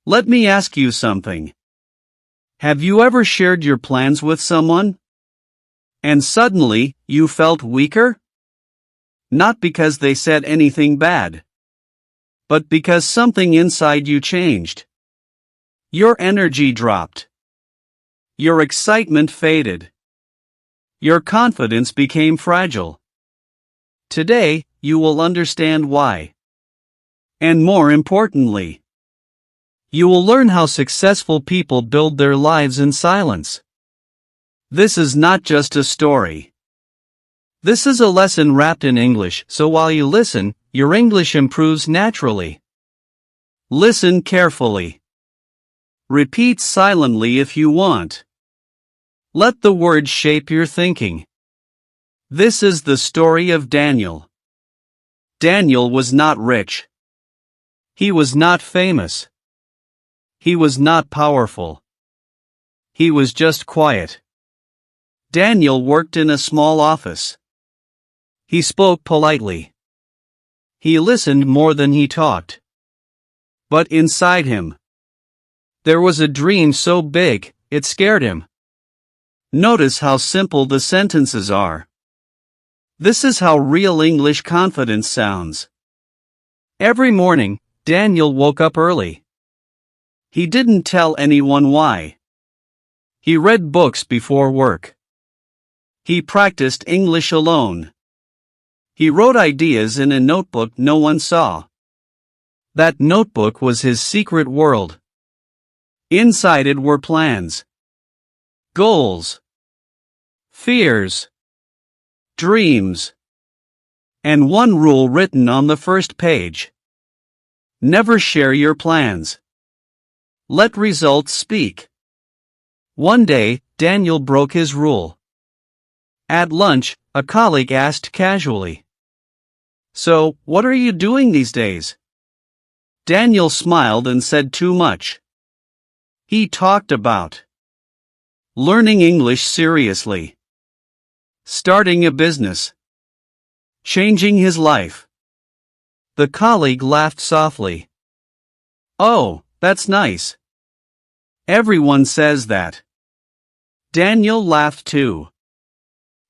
Let me ask you something. Have you ever shared your plans with someone? And suddenly, you felt weaker? Not because they said anything bad, but because something inside you changed. Your energy dropped. Your excitement faded. Your confidence became fragile. Today, you will understand why. And more importantly, you will learn how successful people build their lives in silence. This is not just a story. This is a lesson wrapped in English, so while you listen, your English improves naturally. Listen carefully. Repeat silently if you want. Let the words shape your thinking. This is the story of Daniel. Daniel was not rich. He was not famous. He was not powerful. He was just quiet. Daniel worked in a small office. He spoke politely. He listened more than he talked. But inside him, there was a dream so big, it scared him. Notice how simple the sentences are. This is how real English confidence sounds. Every morning, Daniel woke up early. He didn't tell anyone why. He read books before work. He practiced English alone. He wrote ideas in a notebook no one saw. That notebook was his secret world. Inside it were plans, goals, fears, dreams, and one rule written on the first page. Never share your plans. Let results speak. One day, Daniel broke his rule. At lunch, a colleague asked casually, "So, what are you doing these days?" Daniel smiled and said too much. He talked about learning English seriously, starting a business, changing his life. The colleague laughed softly. "Oh, that's nice. Everyone says that." Daniel laughed too.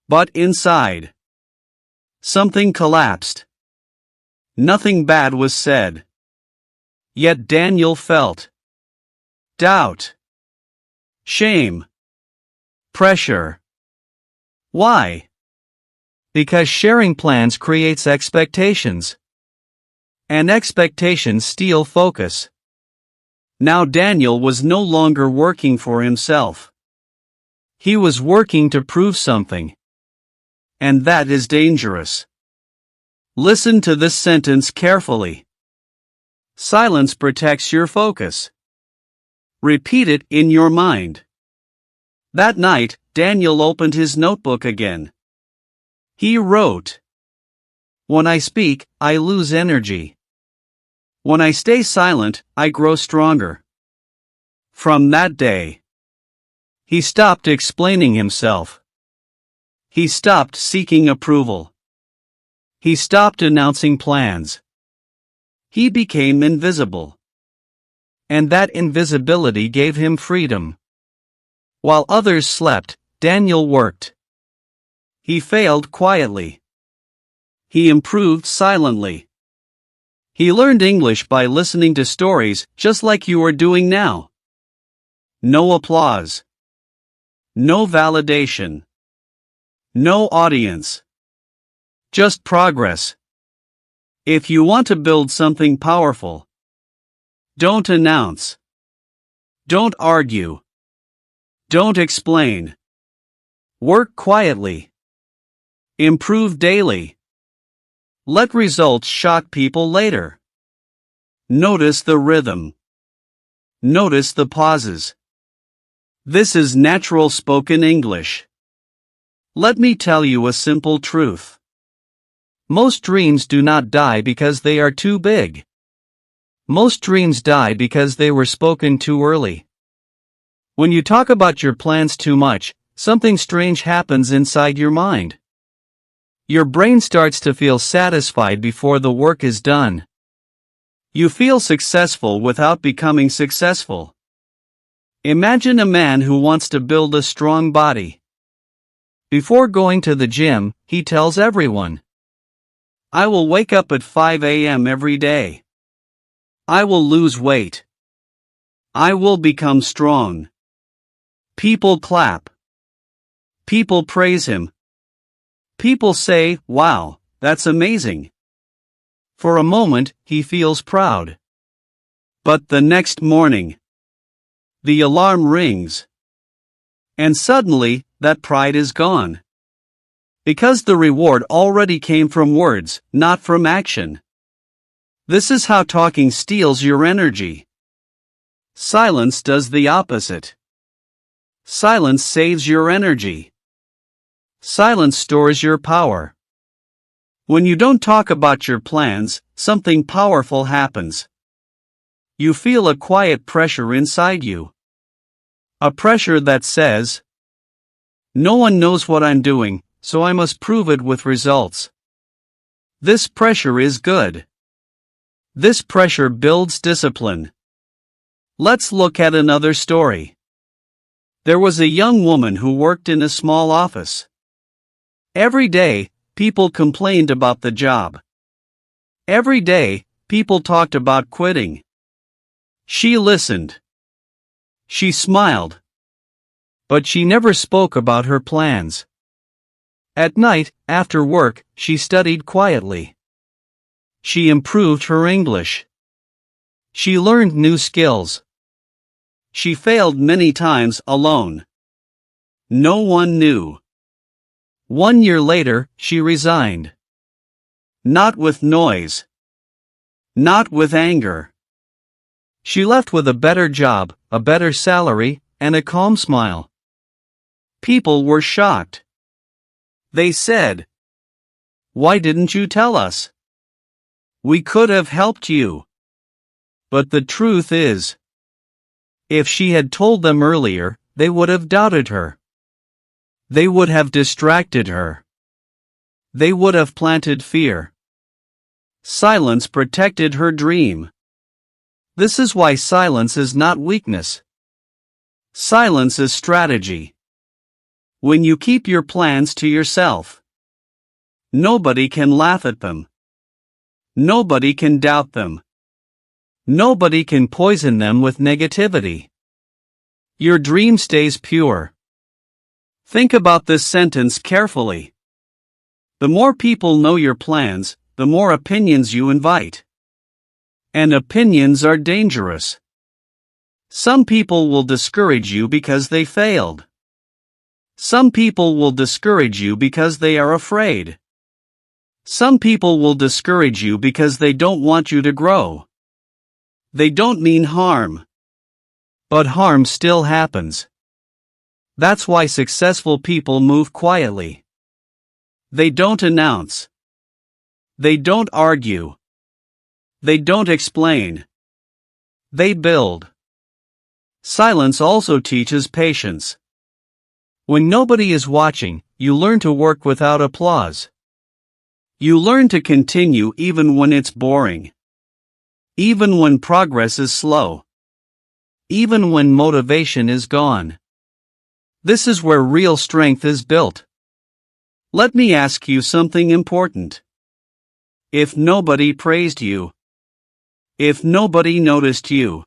But inside, something collapsed. Nothing bad was said. Yet Daniel felt doubt, shame, pressure. Why? Because sharing plans creates expectations. And expectations steal focus. Now Daniel was no longer working for himself. He was working to prove something. And that is dangerous. Listen to this sentence carefully. Silence protects your focus. Repeat it in your mind. That night, Daniel opened his notebook again. He wrote, "When I speak, I lose energy. When I stay silent, I grow stronger." From that day, he stopped explaining himself. He stopped seeking approval. He stopped announcing plans. He became invisible. And that invisibility gave him freedom. While others slept, Daniel worked. He failed quietly. He improved silently. He learned English by listening to stories just like you are doing now. No applause. No validation. No audience. Just progress. If you want to build something powerful, don't announce. Don't argue. Don't explain. Work quietly. Improve daily. Let results shock people later. Notice the rhythm. Notice the pauses. This is natural spoken English. Let me tell you a simple truth. Most dreams do not die because they are too big. Most dreams die because they were spoken too early. When you talk about your plans too much, something strange happens inside your mind. Your brain starts to feel satisfied before the work is done. You feel successful without becoming successful. Imagine a man who wants to build a strong body. Before going to the gym, he tells everyone, "I will wake up at 5 a.m. every day. I will lose weight. I will become strong." People clap. People praise him. People say, "Wow, that's amazing." For a moment, he feels proud. But the next morning, the alarm rings. And suddenly, that pride is gone. Because the reward already came from words, not from action. This is how talking steals your energy. Silence does the opposite. Silence saves your energy. Silence stores your power. When you don't talk about your plans, something powerful happens. You feel a quiet pressure inside you. A pressure that says, "No one knows what I'm doing, so I must prove it with results." This pressure is good. This pressure builds discipline. Let's look at another story. There was a young woman who worked in a small office. Every day, people complained about the job. Every day, people talked about quitting. She listened. She smiled. But she never spoke about her plans. At night, after work, she studied quietly. She improved her English. She learned new skills. She failed many times alone. No one knew. 1 year later, she resigned. Not with noise. Not with anger. She left with a better job, a better salary, and a calm smile. People were shocked. They said, "Why didn't you tell us? We could have helped you." But the truth is, if she had told them earlier, they would have doubted her. They would have distracted her. They would have planted fear. Silence protected her dream. This is why silence is not weakness. Silence is strategy. When you keep your plans to yourself, nobody can laugh at them. Nobody can doubt them. Nobody can poison them with negativity. Your dream stays pure. Think about this sentence carefully. The more people know your plans, the more opinions you invite. And opinions are dangerous. Some people will discourage you because they failed. Some people will discourage you because they are afraid. Some people will discourage you because they don't want you to grow. They don't mean harm. But harm still happens. That's why successful people move quietly. They don't announce. They don't argue. They don't explain. They build. Silence also teaches patience. When nobody is watching, you learn to work without applause. You learn to continue even when it's boring. Even when progress is slow. Even when motivation is gone. This is where real strength is built. Let me ask you something important. If nobody praised you, if nobody noticed you,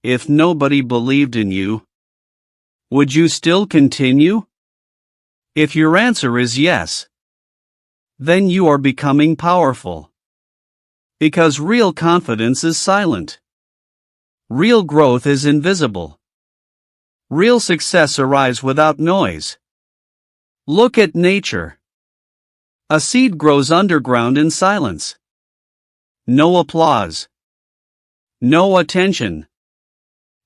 if nobody believed in you, would you still continue? If your answer is yes, then you are becoming powerful. Because real confidence is silent. Real growth is invisible. Real success arrives without noise. Look at nature. A seed grows underground in silence. No applause. No attention.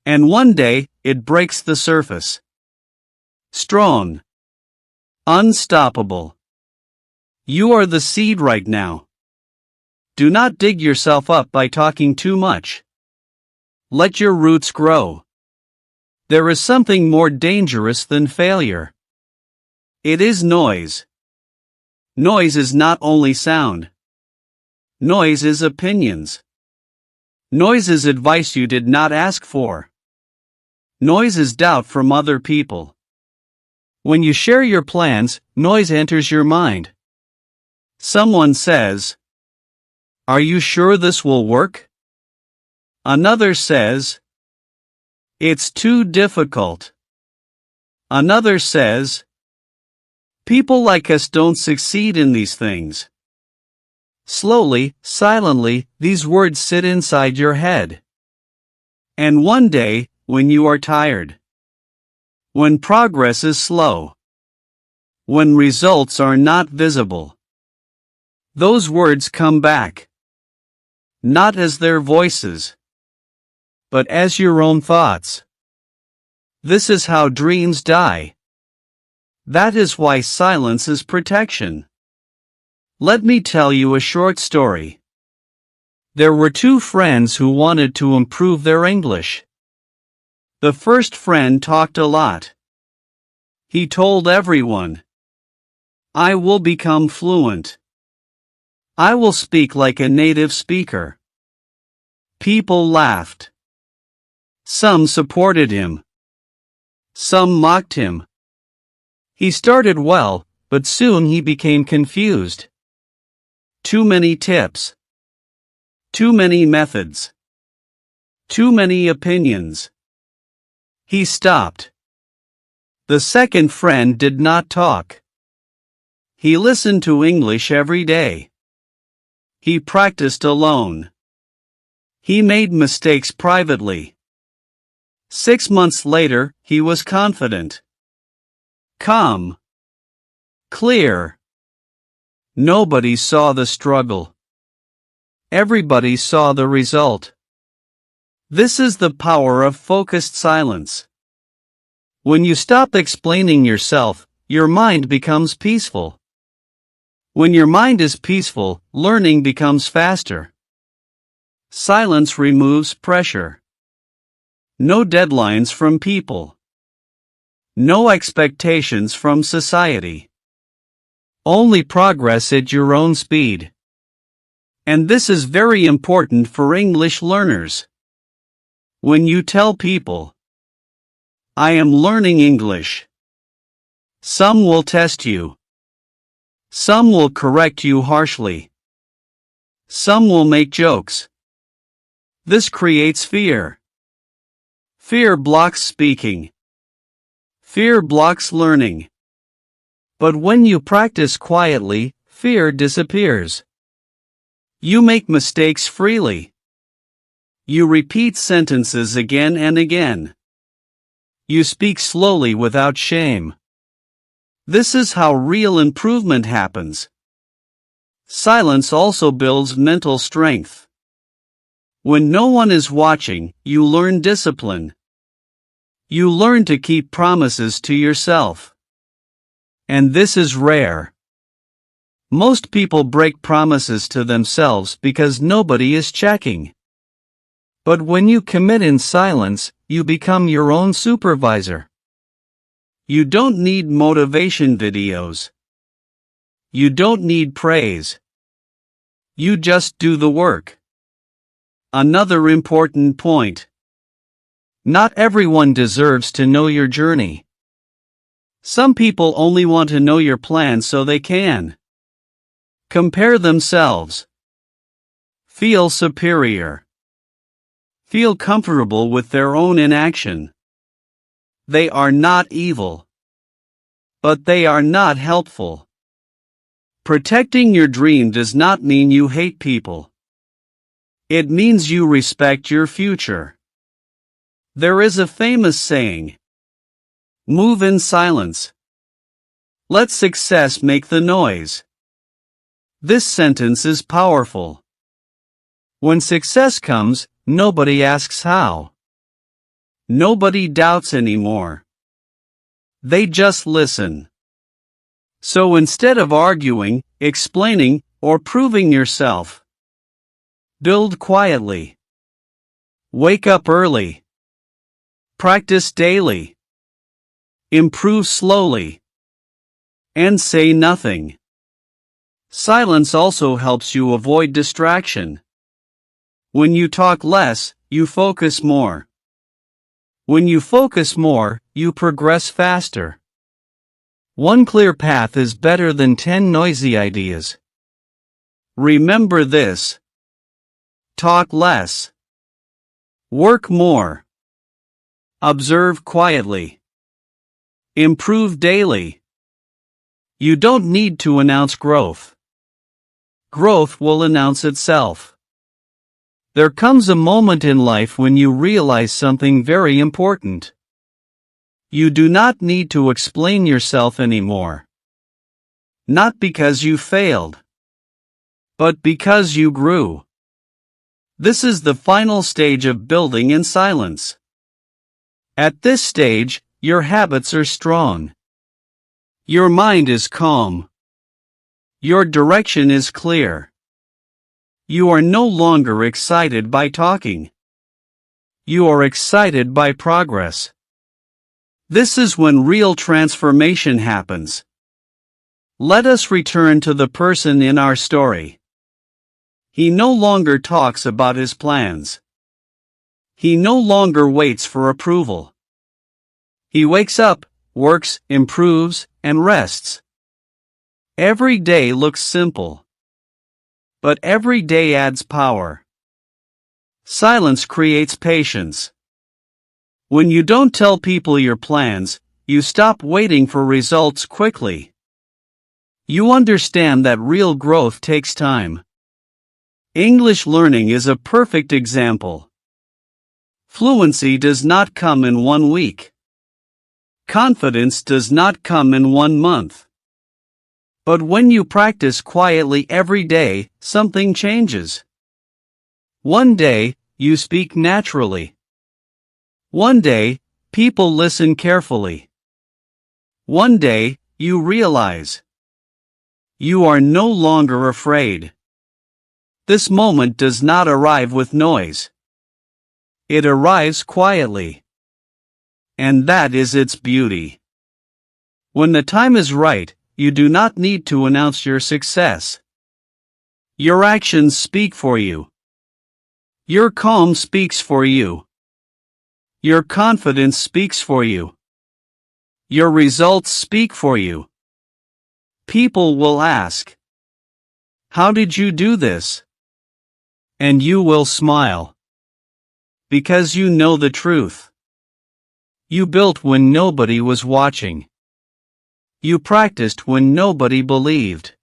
And one day, it breaks the surface. Strong. Unstoppable. You are the seed right now. Do not dig yourself up by talking too much. Let your roots grow. There is something more dangerous than failure. It is noise. Noise is not only sound. Noise is opinions. Noise is advice you did not ask for. Noise is doubt from other people. When you share your plans, noise enters your mind. Someone says, "Are you sure this will work?" Another says, "It's too difficult." Another says, "People like us don't succeed in these things." Slowly, silently, these words sit inside your head. And one day, when you are tired, when progress is slow, when results are not visible, those words come back. Not as their voices, but as your own thoughts. This is how dreams die. That is why silence is protection. Let me tell you a short story. There were two friends who wanted to improve their English. The first friend talked a lot. He told everyone, "I will become fluent. I will speak like a native speaker." People laughed. Some supported him. Some mocked him. He started well, but soon he became confused. Too many tips. Too many methods. Too many opinions. He stopped. The second friend did not talk. He listened to English every day. He practiced alone. He made mistakes privately. 6 months later, he was confident. Calm. Clear. Nobody saw the struggle. Everybody saw the result. This is the power of focused silence. When you stop explaining yourself, your mind becomes peaceful. When your mind is peaceful, learning becomes faster. Silence removes pressure. No deadlines from people. No expectations from society. Only progress at your own speed. And this is very important for English learners. When you tell people, "I am learning English," some will test you. Some will correct you harshly. Some will make jokes. This creates fear. Fear blocks speaking. Fear blocks learning. But when you practice quietly, fear disappears. You make mistakes freely. You repeat sentences again and again. You speak slowly without shame. This is how real improvement happens. Silence also builds mental strength. When no one is watching, you learn discipline. You learn to keep promises to yourself. And this is rare. Most people break promises to themselves because nobody is checking. But when you commit in silence, you become your own supervisor. You don't need motivation videos. You don't need praise. You just do the work. Another important point. Not everyone deserves to know your journey. Some people only want to know your plan so they can compare themselves. Feel superior. Feel comfortable with their own inaction. They are not evil. But they are not helpful. Protecting your dream does not mean you hate people. It means you respect your future. There is a famous saying, "Move in silence. Let success make the noise." This sentence is powerful. When success comes, nobody asks how. Nobody doubts anymore. They just listen. So instead of arguing, explaining, or proving yourself, build quietly. Wake up early. Practice daily. Improve slowly. And say nothing. Silence also helps you avoid distraction. When you talk less, you focus more. When you focus more, you progress faster. One clear path is better than 10 noisy ideas. Remember this. Talk less. Work more. Observe quietly. Improve daily. You don't need to announce growth. Growth will announce itself. There comes a moment in life when you realize something very important. You do not need to explain yourself anymore. Not because you failed, but because you grew. This is the final stage of building in silence. At this stage, your habits are strong. Your mind is calm. Your direction is clear. You are no longer excited by talking. You are excited by progress. This is when real transformation happens. Let us return to the person in our story. He no longer talks about his plans. He no longer waits for approval. He wakes up, works, improves, and rests. Every day looks simple. But every day adds power. Silence creates patience. When you don't tell people your plans, you stop waiting for results quickly. You understand that real growth takes time. English learning is a perfect example. Fluency does not come in 1 week. Confidence does not come in 1 month. But when you practice quietly every day, something changes. One day, you speak naturally. One day, people listen carefully. One day, you realize you are no longer afraid. This moment does not arrive with noise. It arrives quietly. And that is its beauty. When the time is right, you do not need to announce your success. Your actions speak for you. Your calm speaks for you. Your confidence speaks for you. Your results speak for you. People will ask, "How did you do this?" And you will smile. Because you know the truth. You built when nobody was watching. You practiced when nobody believed.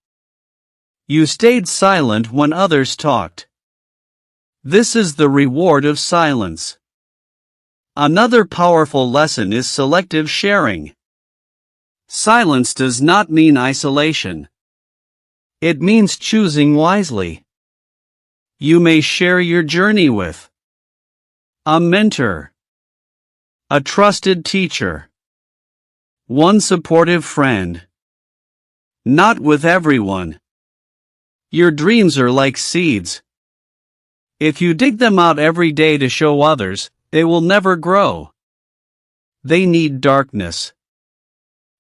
You stayed silent when others talked. This is the reward of silence. Another powerful lesson is selective sharing. Silence does not mean isolation. It means choosing wisely. You may share your journey with a mentor, a trusted teacher, one supportive friend. Not with everyone. Your dreams are like seeds. If you dig them out every day to show others, they will never grow. They need darkness.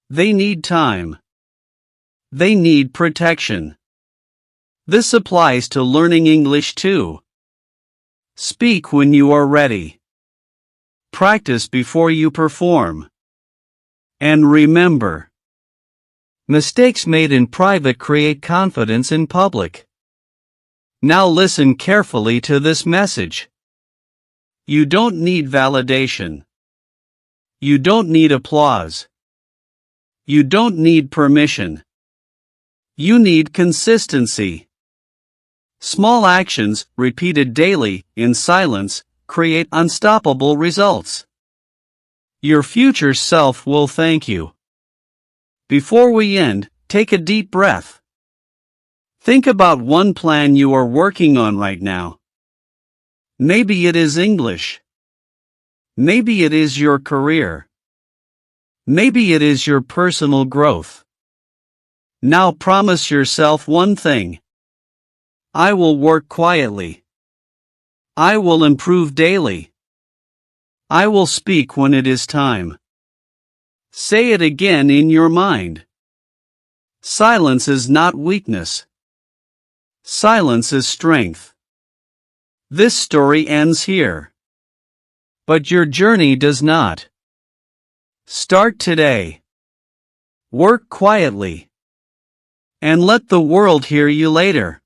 They need time. They need protection. This applies to learning English too. Speak when you are ready. Practice before you perform. And remember, mistakes made in private create confidence in public. Now listen carefully to this message. You don't need validation. You don't need applause. You don't need permission. You need consistency. Small actions, repeated daily, in silence, create unstoppable results. Your future self will thank you. Before we end, take a deep breath. Think about one plan you are working on right now. Maybe it is English. Maybe it is your career. Maybe it is your personal growth. Now promise yourself one thing. I will work quietly. I will improve daily. I will speak when it is time. Say it again in your mind. Silence is not weakness. Silence is strength. This story ends here. But your journey does not. Start today. Work quietly. And let the world hear you later.